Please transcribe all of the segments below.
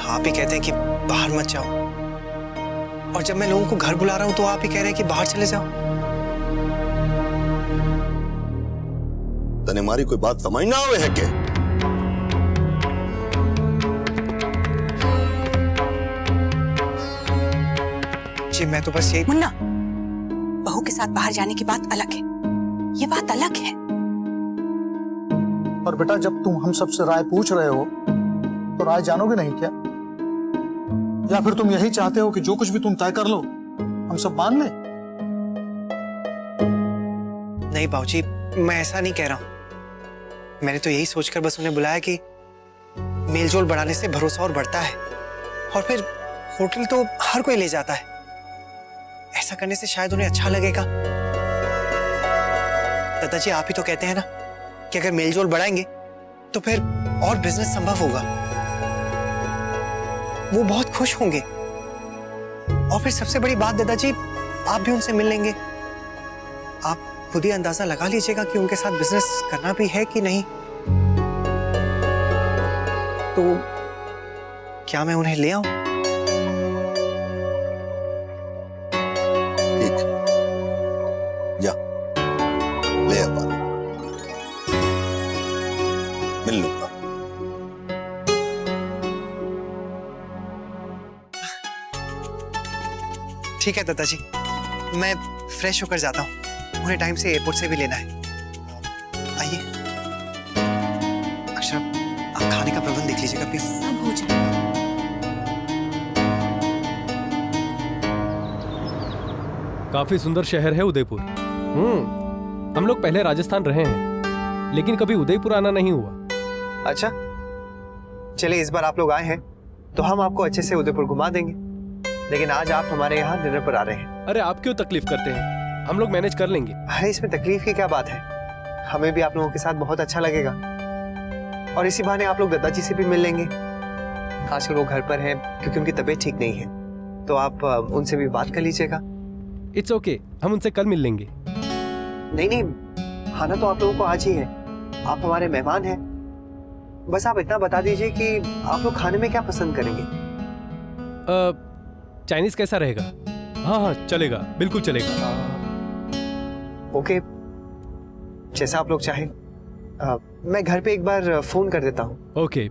आप ही कहते हैं कि बाहर मत जाओ, और जब मैं लोगों को घर बुला रहा हूं तो आप ही कह रहे हैं कि बाहर चले जाओ। तने मारी कोई बात समझ ना आवे है के? जी मैं तो बस यही। मुन्ना, बहू के साथ बाहर जाने की बात अलग है, ये बात अलग है। और बेटा जब तुम हम सबसे राय पूछ रहे हो तो राय जानोगे नहीं क्या? या फिर तुम यही चाहते हो कि जो कुछ भी तुम तय कर लो हम सब मान लें? नहीं बाबूजी, मैं ऐसा नहीं कह रहा हूं। मैंने तो यही सोचकर बस उन्हें बुलाया कि मेलजोल बढ़ाने से भरोसा और बढ़ता है, और फिर होटल तो हर कोई ले जाता है, ऐसा करने से शायद उन्हें अच्छा लगेगा। दादाजी आप ही तो कहते हैं ना कि अगर मेलजोल बढ़ाएंगे तो फिर और बिजनेस संभव होगा, वो बहुत खुश होंगे। और फिर सबसे बड़ी बात दादाजी, आप भी उनसे मिल लेंगे। आप खुद ही अंदाजा लगा लीजिएगा कि उनके साथ बिजनेस करना भी है कि नहीं। तो क्या मैं उन्हें ले आऊं? ठीक, जा ले आ बात, मिल लूंगा। ठीक है दादाजी, मैं फ्रेश होकर जाता हूँ, उन्हें टाइम से एयरपोर्ट से भी लेना है। आइए अक्षरा, आप खाने का प्रबंध देख लीजिएगा प्लीज। सब हो जाएगा। काफी सुंदर शहर है उदयपुर। हम लोग पहले राजस्थान रहे हैं, लेकिन कभी उदयपुर आना नहीं हुआ। अच्छा चलिए, इस बार आप लोग आए हैं तो हम आपको अच्छे से उदयपुर घुमा देंगे, लेकिन आज आप हमारे यहाँ डिनर पर आ रहे हैं। अरे आप क्यों तकलीफ करते हैं, हम लोग मैनेज कर लेंगे। अरे इसमें तकलीफ की क्या बात है, हमें भी आप लोगों के साथ बहुत अच्छा लगेगा, और इसी बहाने आप लोग दादाजी से भी मिल लेंगे। आजकल वो घर पर हैं क्योंकि उनकी तबीयत ठीक नहीं है, तो आप उनसे भी बात कर लीजिएगा। इट्स ओके, हम उनसे कल मिल लेंगे। नहीं नहीं, खाना तो आप लोगों को आज ही है, आप हमारे मेहमान हैं। बस आप इतना बता दीजिए कि आप लोग खाने में क्या पसंद करेंगे। चाइनीज कैसा रहेगा? हाँ हाँ चलेगा, बिल्कुल चलेगा। ओके, जैसा आप लोग चाहें। मैं घर पे एक बार फोन कर देता हूँ। ओके।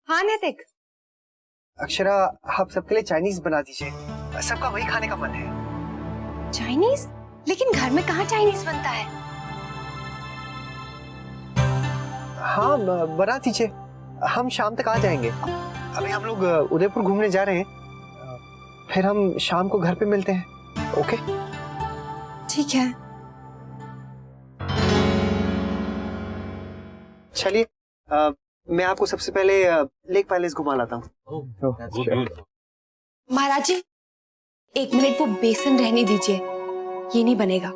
हाँ नैतिक, अक्षरा, आप सबके लिए चाइनीज बना दीजिए, सबका वही खाने का मन है। चाइनीज? लेकिन घर में कहाँ चाइनीज बनता है? हाँ बना दीजिए, हम शाम तक आ जाएंगे। अभी हम लोग उदयपुर घूमने जा रहे हैं, फिर हम शाम को घर पे मिलते हैं। ओके ठीक है। चलिए, मैं आपको सबसे पहले लेक पैलेस घुमा लाता हूँ। महाराज जी, 1 मिनट वो बेसन रहने दीजिए, ये नहीं बनेगा।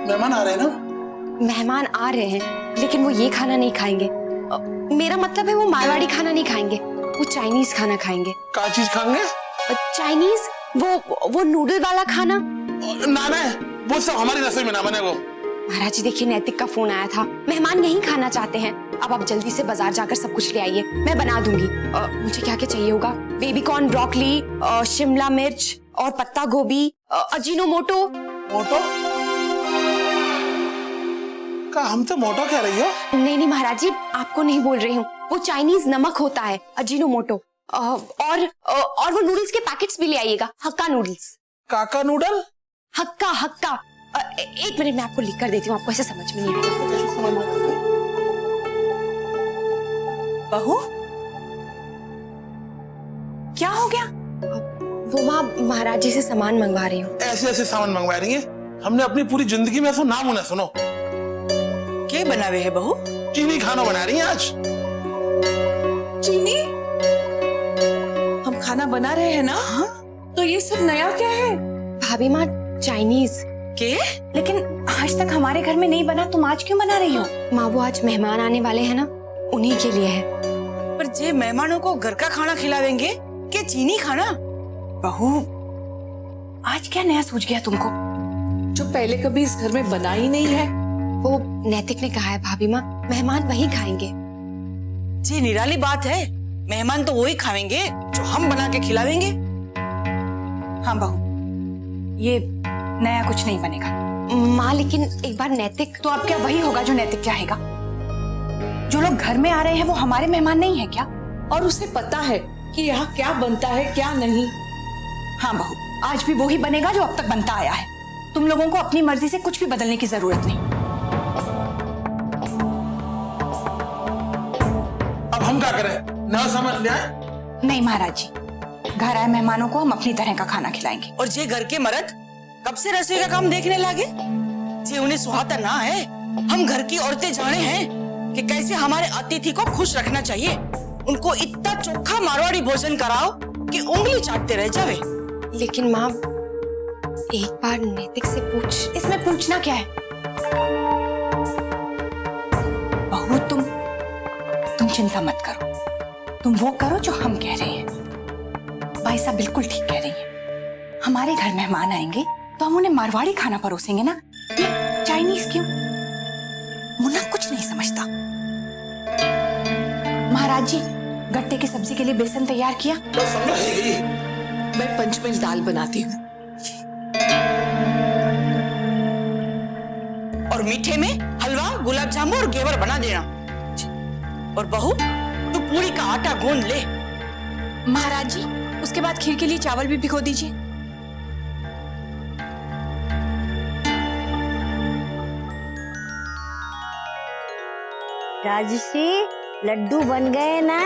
मेहमान आ रहे हैं ना? मेहमान आ रहे हैं, लेकिन वो ये खाना नहीं खाएंगे। मेरा मतलब है वो मारवाड़ी खाना नहीं खाएंगे, वो चाइनीज खाना खाएंगे। क्या चीज खाएंगे? चाइनीज, वो नूडल वाला खाना। ना ना, वो सब हमारी रसोई में ना बने वो। महाराज जी देखिए, नैतिक का फोन आया था, मेहमान यही खाना चाहते हैं। अब आप जल्दी से बाजार जाकर सब कुछ ले आइए, मैं बना दूंगी। मुझे क्या क्या चाहिए होगा? बेबी कॉर्न, ब्रोकली, शिमला मिर्च और पत्ता गोभी, अजीनोमोटो। मोटो? का हम तो मोटो कह रही हो? नहीं नहीं महाराज जी, आपको नहीं बोल रही हूँ, वो चाइनीज नमक होता है, अजीनोमोटो। और वो नूडल्स के पैकेट्स भी ले आइएगा, हक्का नूडल्स। काका नूडल? हक्का हक्का। 1 मिनट में आपको लिख कर देती हूँ, आपको ऐसे समझ में नहीं आएगा। बहू, क्या हो गया? वो वहाँ महाराज जी से सामान मंगवा रही हूँ। ऐसे ऐसे सामान मंगवा रही है? हमने अपनी पूरी जिंदगी में ऐसा नाम ना सुनो। क्या बनावे है बहू? चीनी खाना बना रही है आज। चीनी? हम खाना बना रहे हैं ना? हाँ? तो ये सब नया क्या है? भाभी माँ, चाइनीज। के? लेकिन आज तक हमारे घर में नहीं बना, तुम आज क्यों बना रही हो? माँ, वो आज मेहमान आने वाले हैं ना, उन्हीं के लिए है। पर जे मेहमानों को घर का खाना खिलावेंगे, क्या चीनी खाना? बहू, आज क्या नया सूझ गया तुमको? जो पहले कभी इस घर में बना ही नहीं है। वो नैतिक ने कहा है भाभी माँ, मेहमान वहीं खाएंगे। जी निराली बात है, मेहमान तो वही खाएंगे जो हम बना के खिलावेंगे। हाँ बहू, ये नया कुछ नहीं बनेगा। माँ लेकिन एक बार नैतिक तो अब क्या वही होगा जो नैतिक चाहेगा? जो लोग घर में आ रहे हैं वो हमारे मेहमान नहीं है क्या? और उसे पता है कि यहाँ क्या बनता है क्या नहीं। हाँ बहू, आज भी वही बनेगा जो अब तक बनता आया है। तुम लोगों को अपनी मर्जी से कुछ भी बदलने की जरूरत नहीं। अब हम क्या करें? ना समझ लिया? नहीं महाराज जी, घर आए मेहमानों को हम अपनी तरह का खाना खिलाएंगे। और जे घर के मर्द कब से रसोई का काम देखने लगे, जे उन्हें सुहाता ना है। हम घर की औरतें जाने हैं कि कैसे हमारे अतिथि को खुश रखना चाहिए। उनको इतना चोखा मारवाड़ी भोजन कराओ कि उंगली चाटते रह जावे। लेकिन माँ एक बार नैतिक से पूछ। इसमें पूछना क्या है? बहू तुम चिंता मत करो, तुम वो करो जो हम कह रहे हैं। भाई साहब बिल्कुल ठीक कह रही हैं। हमारे घर मेहमान आएंगे तो हम उन्हें मारवाड़ी खाना परोसेंगे ना, ये चाइनीज क्यों? मुन्ना कुछ नहीं समझता। महाराज जी, गट्टे की सब्जी के लिए बेसन तैयार किया? मैं पंचमेल दाल बनाती हूँ। और मीठे में हलवा, गुलाब जामुन और घेवर बना देना। और बहू तू पूरी का आटा गूंद ले। महाराज जी, उसके बाद खीर के लिए चावल भी भिगो दीजिए। राजश्री, लड्डू बन गए ना?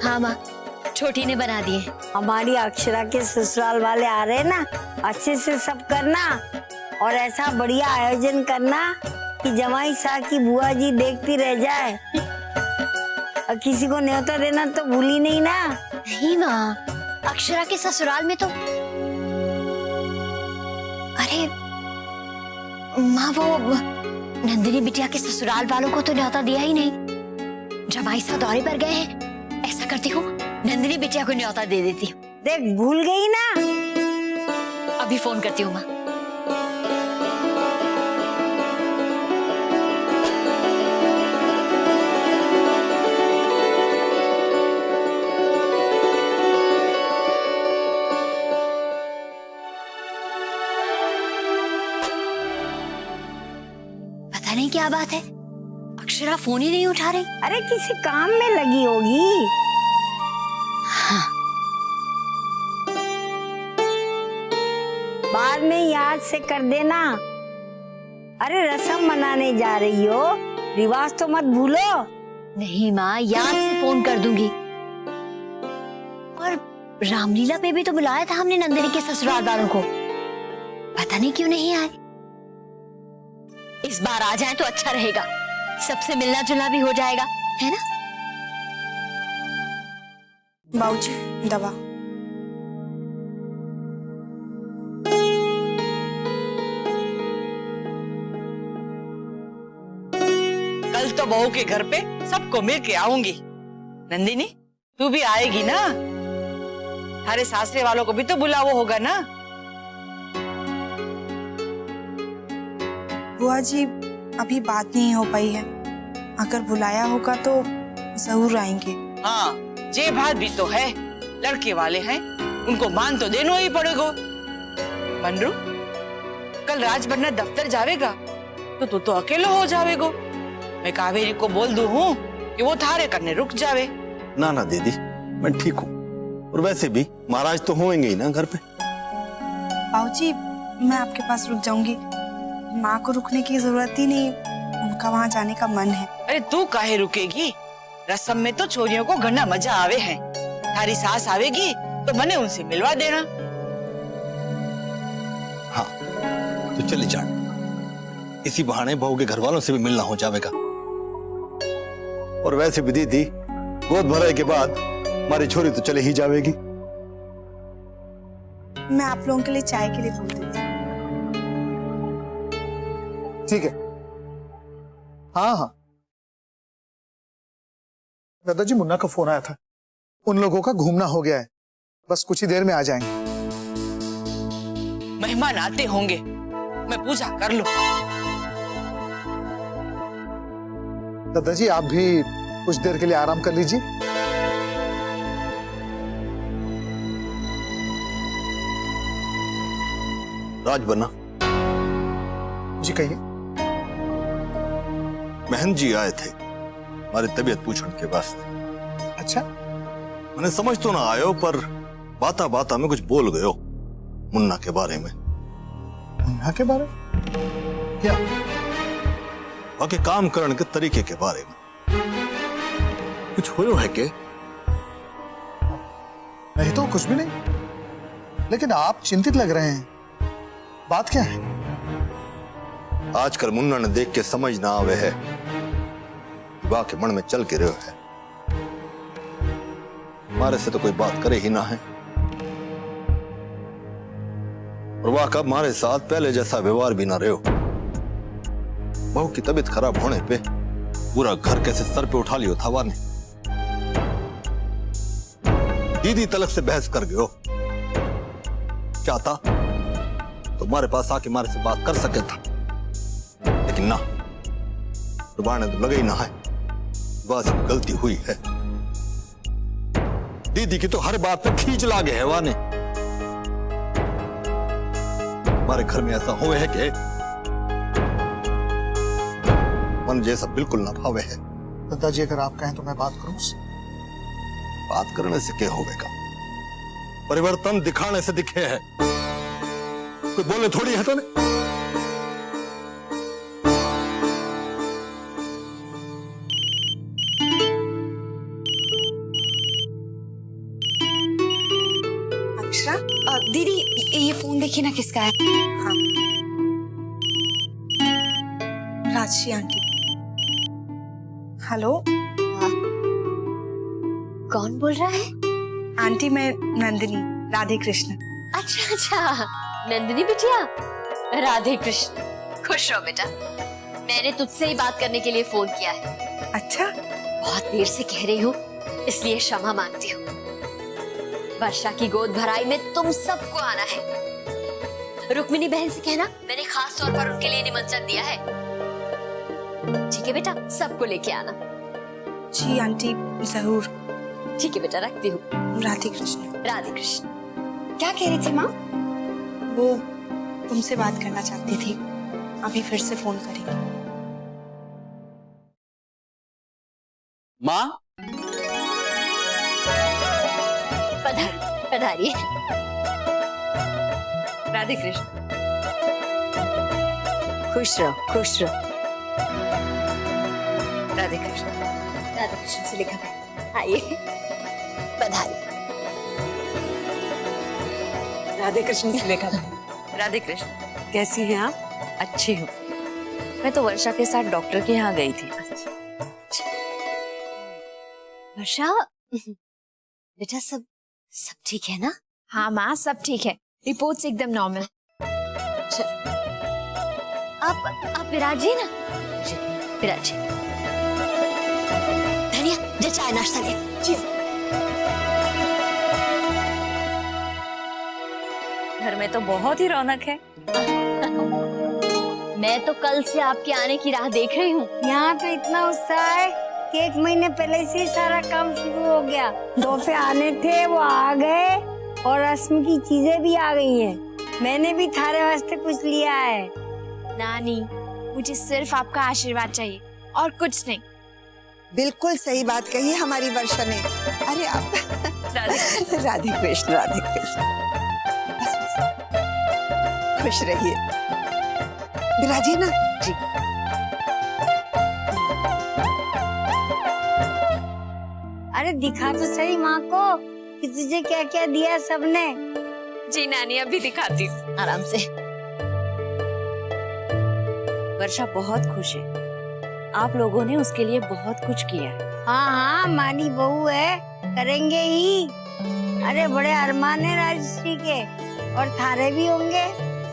हाँ माँ, छोटी ने बना दिए। हमारी अक्षरा के ससुराल वाले आ रहे हैं ना, अच्छे से सब करना और ऐसा बढ़िया आयोजन करना कि जमाई साहब की बुआ जी देखती रह जाए। और किसी को न्योता देना तो भूली नहीं ना। नहीं माँ, अक्षरा के ससुराल में तो अरे माँ वो नंदिनी बिटिया के ससुराल वालों को तो न्योता दिया ही नहीं। जमाई साहब दौरे पर गए हैं, ऐसा करती हूँ नंदिनी बिटिया को न्योता दे देती हूँ। देख भूल गई ना। अभी फोन करती हूँ माँ। पता नहीं क्या बात है, अक्षरा फोन ही नहीं उठा रही। अरे किसी काम में लगी होगी। हाँ। बाद में याद से कर देना। अरे रस्म मनाने जा रही हो, रिवाज तो मत भूलो। नहीं माँ, याद से फोन कर दूंगी। और रामलीला पे भी तो बुलाया था हमने नंदिनी के ससुराल वालों को, पता नहीं क्यों नहीं आए। इस बार आ जाए तो अच्छा रहेगा, सबसे मिलना जुलना भी हो जाएगा, है ना? बाबूजी, दवा। कल तो बहू के घर पे सबको मिल के आऊंगी। नंदिनी तू भी आएगी ना? हमारे सासरे वालों को भी तो बुलावा होगा ना? बुआ जी, अभी बात नहीं हो पाई है। अगर बुलाया होगा तो जरूर आएंगे। हाँ, जे बात भी तो है, लड़के वाले हैं, उनको मान तो देना ही पड़ेगा। मनरू, कल राजबन्ना दफ्तर जावेगा तो तू तो अकेला हो जावेगो। मैं कावेरी को बोल दूं हूँ कि वो थारे करने रुक जावे। ना ना दीदी, मैं ठीक हूँ। और वैसे भी महाराज तो होंगे ही ना घर पे। बाबूजी, मैं आपके पास रुक जाऊंगी। माँ को रुकने की जरूरत ही नहीं, उनका वहाँ जाने का मन है। अरे तू काहे रुकेगी? रस्म में तो छोरियों को घना मजा आवे है। थारी सास आवेगी तो मने उनसे मिलवा देना। हाँ तो चले जा, इसी बहाने बहू के घर वालों से भी मिलना हो जाएगा। और वैसे भी दीदी, गोद भराई के बाद हमारी छोरी तो चले ही जाएगी। मैं आप लोगों के लिए चाय के लिए बोल देती हूँ। ठीक है। हाँ हाँ, दादाजी, मुन्ना का फोन आया था। उन लोगों का घूमना हो गया है, बस कुछ ही देर में आ जाएंगे। मेहमान आते होंगे, मैं पूजा कर लूं। दादाजी आप भी कुछ देर के लिए आराम कर लीजिए। राज बना, जी कहिए। महन जी आए थे हमारी तबीयत पूछने के वास्ते। अच्छा, मैंने समझ तो ना आयो, पर बाता बाता में कुछ बोल गयो मुन्ना के बारे में। मुन्ना के बारे में? क्या? बाकी काम करने के तरीके के बारे में कुछ हो है के? नहीं तो कुछ भी नहीं, लेकिन आप चिंतित लग रहे हैं, बात क्या है? आजकल मुन्ना ने देख के समझ ना आवे है, वाह के मन में चल के रहो है। हमारे से तो कोई बात करे ही ना है, और वाह का हमारे साथ पहले जैसा व्यवहार भी ना रहो। बहू की तबीयत खराब होने पे पूरा घर कैसे सर पे उठा लियो था वाह ने। दीदी तलक से बहस कर गयो, चाहता तुम्हारे पास आके हमारे से बात कर सके था, लेकिन ना, जुबान तो लगे ही ना है। वाह से गलती हुई है। दीदी की तो हर बात पे खींच लागे है वाह ने। हमारे घर में ऐसा हुए है कि मन जैसा बिल्कुल ना भावे है। दादाजी अगर आप कहें तो मैं बात करूं उससे। बात करने से क्या होगा? परिवर्तन दिखाने से दिखे है, कोई बोले थोड़ी है तो नहीं। अक्षरा, दीदी ये फोन देखिए ना किसका है। हाँ, राजश्री आंटी। हेलो। कौन बोल रहा है? आंटी मैं नंदिनी, राधे कृष्ण। अच्छा अच्छा, नंदिनी बिटिया, राधे कृष्ण। खुश रहो बेटा, मैंने तुझसे ही बात करने के लिए फोन किया है। अच्छा, बहुत देर से कह रही हूँ, इसलिए क्षमा मांगती हूँ। वर्षा की गोद भराई में तुम सबको आना है। रुक्मिणी बहन से कहना मैंने खास तौर पर उनके लिए निमंत्रण दिया है। ठीक है बेटा, सबको लेके आना। जी आंटी, जरूर। ठीक है बेटा, रखती हूँ। राधे कृष्ण। राधे कृष्ण। क्या कह रही थी माँ? वो तुमसे बात करना चाहती थी, अभी फिर से फोन करेंगे। माँ, पधारिए। राधे कृष्ण। खुश रहो, खुश रहो। राधे कृष्ण। राधे कृष्ण से लिखा है। आइए, पधारिए। राधे कृष्ण से लेकर। राधे कृष्ण। कैसी हैं आप? अच्छी हूँ। मैं तो वर्षा के साथ डॉक्टर के यहाँ गई थी। वर्षा बेटा, सब ठीक है ना? हाँ माँ, सब ठीक है, रिपोर्ट्स एकदम नॉर्मल। आप विराजिए ना। जी विराजिए। धनिया, जा चाय नाश्ता ले। जी। घर में तो बहुत ही रौनक है। मैं तो कल से आपके आने की राह देख रही हूँ। यहाँ पे इतना उत्साह है कि 1 महीने पहले से ही सारा काम शुरू हो गया। तोहफे आने थे, वो आ गए, और रस्म की चीजें भी आ गई हैं। मैंने भी थारे वास्ते कुछ लिया है। नानी, मुझे सिर्फ आपका आशीर्वाद चाहिए और कुछ नहीं। बिल्कुल सही बात कही है हमारी वर्षा ने। अरे आप राधे कृष्ण, राधे कृष्ण। बस, बस। खुश रहिए, विराजिए ना। जी। अरे दिखा तो सही माँ को कि तुझे क्या क्या दिया सबने। जी नानी, अभी दिखाती हूँ। आराम से। वर्षा बहुत खुश है, आप लोगों ने उसके लिए बहुत कुछ किया है। हाँ हाँ, मानी बहू है, करेंगे ही। अरे बड़े अरमान है राजश्री के, और थारे भी होंगे।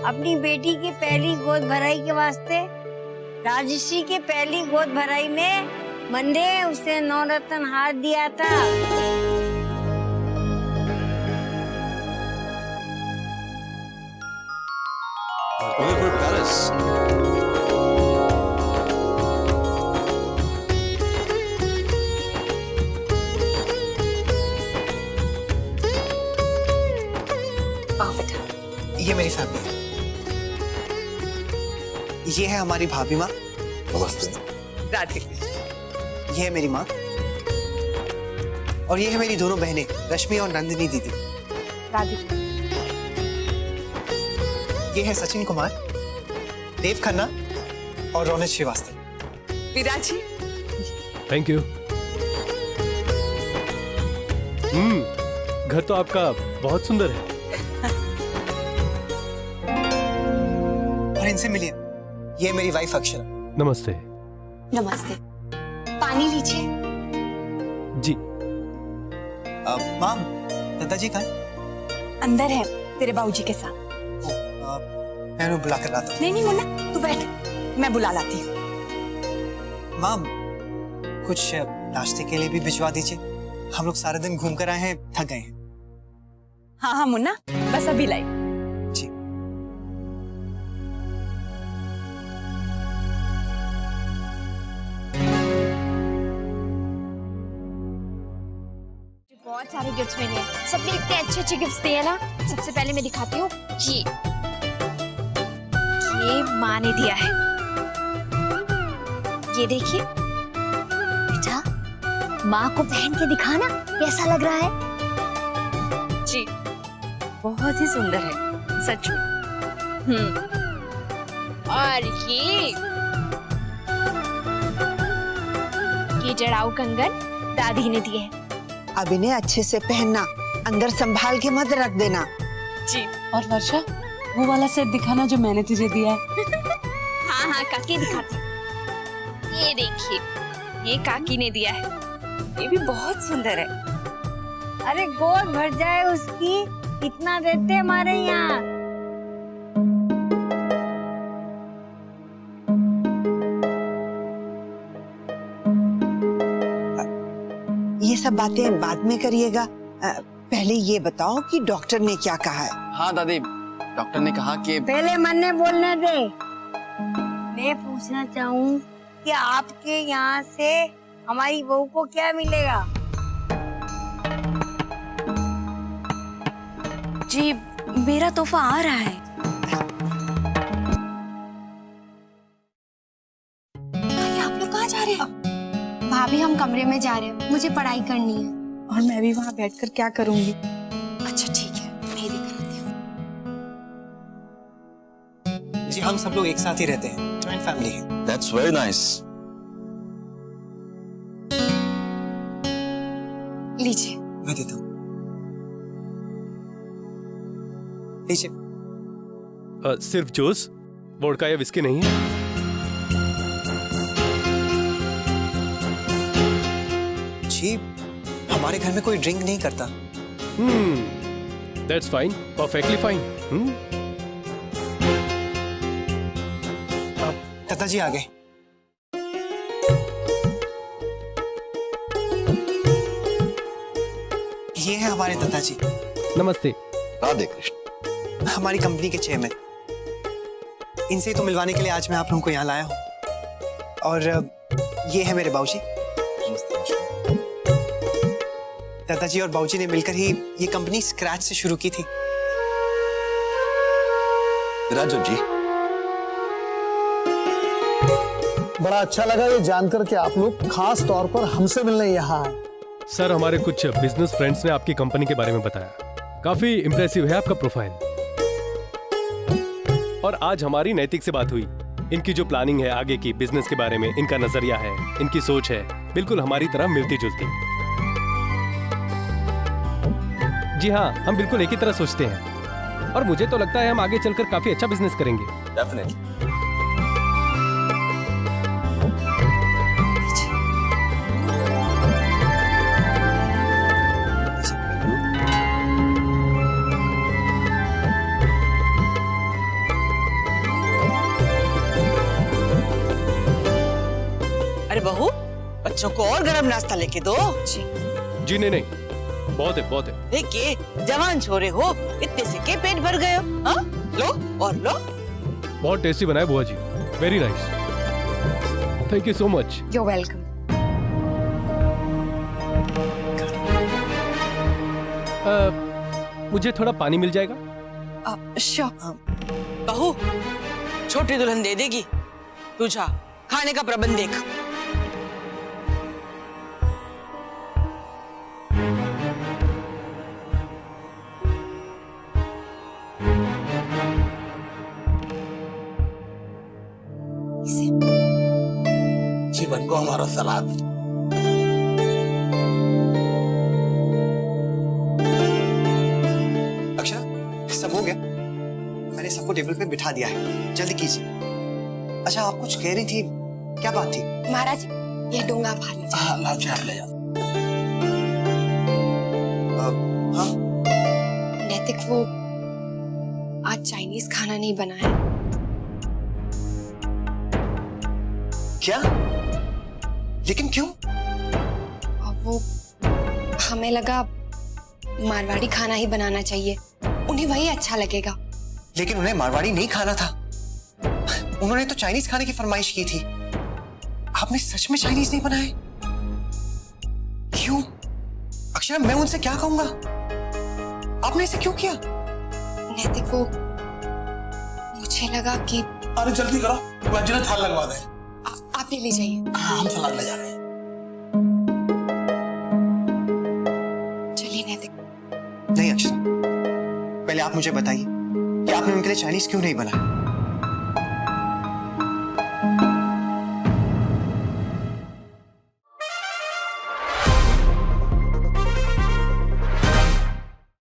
अपनी बेटी की पहली गोद भराई के वास्ते। राजश्री के पहली गोद भराई में मंदे उसे 9 रत्न हाथ दिया था। उदयपुर पैलेस। आओ बेटा। ये मेरी फैमिली, ये है हमारी भाभी माँ, नमस्ते। राधे। ये है मेरी माँ, और ये है मेरी दोनों बहनें रश्मि और नंदिनी दीदी। राधे। ये है सचिन कुमार, देव खन्ना और रोनित श्रीवास्तव। विराजी। Thank you. घर तो आपका बहुत सुंदर है। और इनसे मिलिए, ये मेरी वाइफ अक्षरा। नमस्ते। नमस्ते। पानी लीजिए। जी। माम, दादाजी कहाँ हैं? अंदर है तेरे बाबूजी के साथ। मैं उन्हें बुला कर लाता हूँ। नहीं मुन्ना, तू बैठ, मैं बुला लाती हूँ। माम, कुछ नाश्ते के लिए भी भिजवा दीजिए। हम लोग सारे दिन घूम कर आए हैं, थक गए हैं। हाँ हाँ मुन्ना, बस अभी लाई। जी। बहुत सारे गिफ्ट्स मिले हैं, सबने इतने अच्छे अच्छे गिफ्ट्स दिए ना। सबसे पहले मैं दिखाती हूँ, ये माँ ने दिया है। ये देखिए बेटा, माँ को पहन के दिखाना कैसा लग रहा है। जी बहुत ही सुंदर है सच में। और ये जड़ाऊ कंगन दादी ने दिए हैं। अब इन्हें अच्छे से पहनना, अंदर संभाल के मत रख देना। जी। और वर्षा, वो वाला सेट दिखाना जो मैंने तुझे दिया है। हाँ हाँ काकी दिखाती हूँ। ये देखिए, ये काकी ने दिया है। ये भी बहुत सुंदर है। अरे गोद भर जाए उसकी, इतना देते हमारे यहाँ। ये सब बातें बाद में करिएगा, पहले ये बताओ कि डॉक्टर ने क्या कहा है। हाँ दादी, डॉक्टर ने कहा कि पहले मन ने बोलने दे। मैं पूछना चाहूँ कि आपके यहाँ से हमारी बहू को क्या मिलेगा? जी मेरा तोहफा आ रहा है। आप लोग कहाँ जा रहे हैं? भाभी हम कमरे में जा रहे हैं, मुझे पढ़ाई करनी है। और मैं भी वहाँ बैठकर क्या करूँगी? अच्छा ठीक है, मैं ही देकर आती हूँ। जी हम सब लोग एक साथ ही रहते हैं, जॉइंट फैमिली है। That's very nice. लीजिए। मैं देता हूँ, लीजिए। सिर्फ जूस, वोडका या विस्की नहीं है? जी हमारे घर में कोई ड्रिंक नहीं करता। That's fine, perfectly fine. दादाजी आ गए। ये है हमारे दादाजी। नमस्ते। राधे कृष्ण। हमारी कंपनी के चेयरमैन। इनसे तो मिलवाने के लिए आज मैं आप लोगों को यहाँ लाया हूँ। और ये है मेरे बाबूजी। दादाजी और बाबूजी ने मिलकर ही ये कंपनी स्क्रैच से शुरू की थी। राजू जी, बड़ा अच्छा लगा ये जानकर कि आप लोग खास तौर पर हमसे मिलने यहाँ आए। सर, हमारे कुछ बिजनेस फ्रेंड्स ने आपकी कंपनी के बारे में बताया। काफी इंप्रेसिव है आपका प्रोफाइल। और आज हमारी नैतिक से बात हुई। इनकी जो प्लानिंग है आगे की बिजनेस के बारे में, इनका नजरिया है, इनकी सोच है, बिल्कुल हमारी तरह मिलती जुलती। जी हाँ, हम बिल्कुल एक ही तरह सोचते हैं। और मुझे तो लगता है हम आगे चलकर काफी अच्छा बिजनेस करेंगे। डेफिनेटली। अरे बहू, बच्चों को और गरम नाश्ता लेके दो। जी नहीं, बहुत है बहुत है। देखिए, जवान छोरे हो, इतने से के पेट भर गए हो? हाँ? लो और लो। बहुत टेस्टी बनाए बुआ जी, very nice, thank you so much. You're welcome. मुझे थोड़ा पानी मिल जाएगा? Sure. बहू, छोटी दुल्हन दे देगी, तू जा खाने का प्रबंध देख। जीवन को हमारा सलाद। अक्षरा, सब हो गया, मैंने सबको टेबल पे बिठा दिया है, जल्दी कीजिए। अच्छा, आप कुछ कह रही थी, क्या बात थी? महाराज, ये डोंगा फाड़ लीजिए। हाँ, लाओ चाय ले जाओ। हाँ, नैतिक, वो आज चाइनीज खाना नहीं बना है। क्या? लेकिन क्यों? और वो हमें लगा मारवाड़ी खाना ही बनाना चाहिए, उन्हें वही अच्छा लगेगा। लेकिन उन्हें मारवाड़ी नहीं खाना था, उन्होंने तो चाइनीज खाने की फरमाइश की थी। आपने सच में चाइनीज नहीं बनाए? क्यों? अक्षरा, मैं उनसे क्या कहूंगा? आपने इसे क्यों किया? नैतिक, वो मुझे लगा कि अरे जल्दी करो, बाजी ने थाल लगवा दे। आप ले लीजिए। हाँ, हम सलाद ले जा रहे हैं। चलिए नैतिक। नहीं अक्षरा, पहले आप मुझे बताइए कि आपने उनके लिए चाइनीज क्यों नहीं बनाया?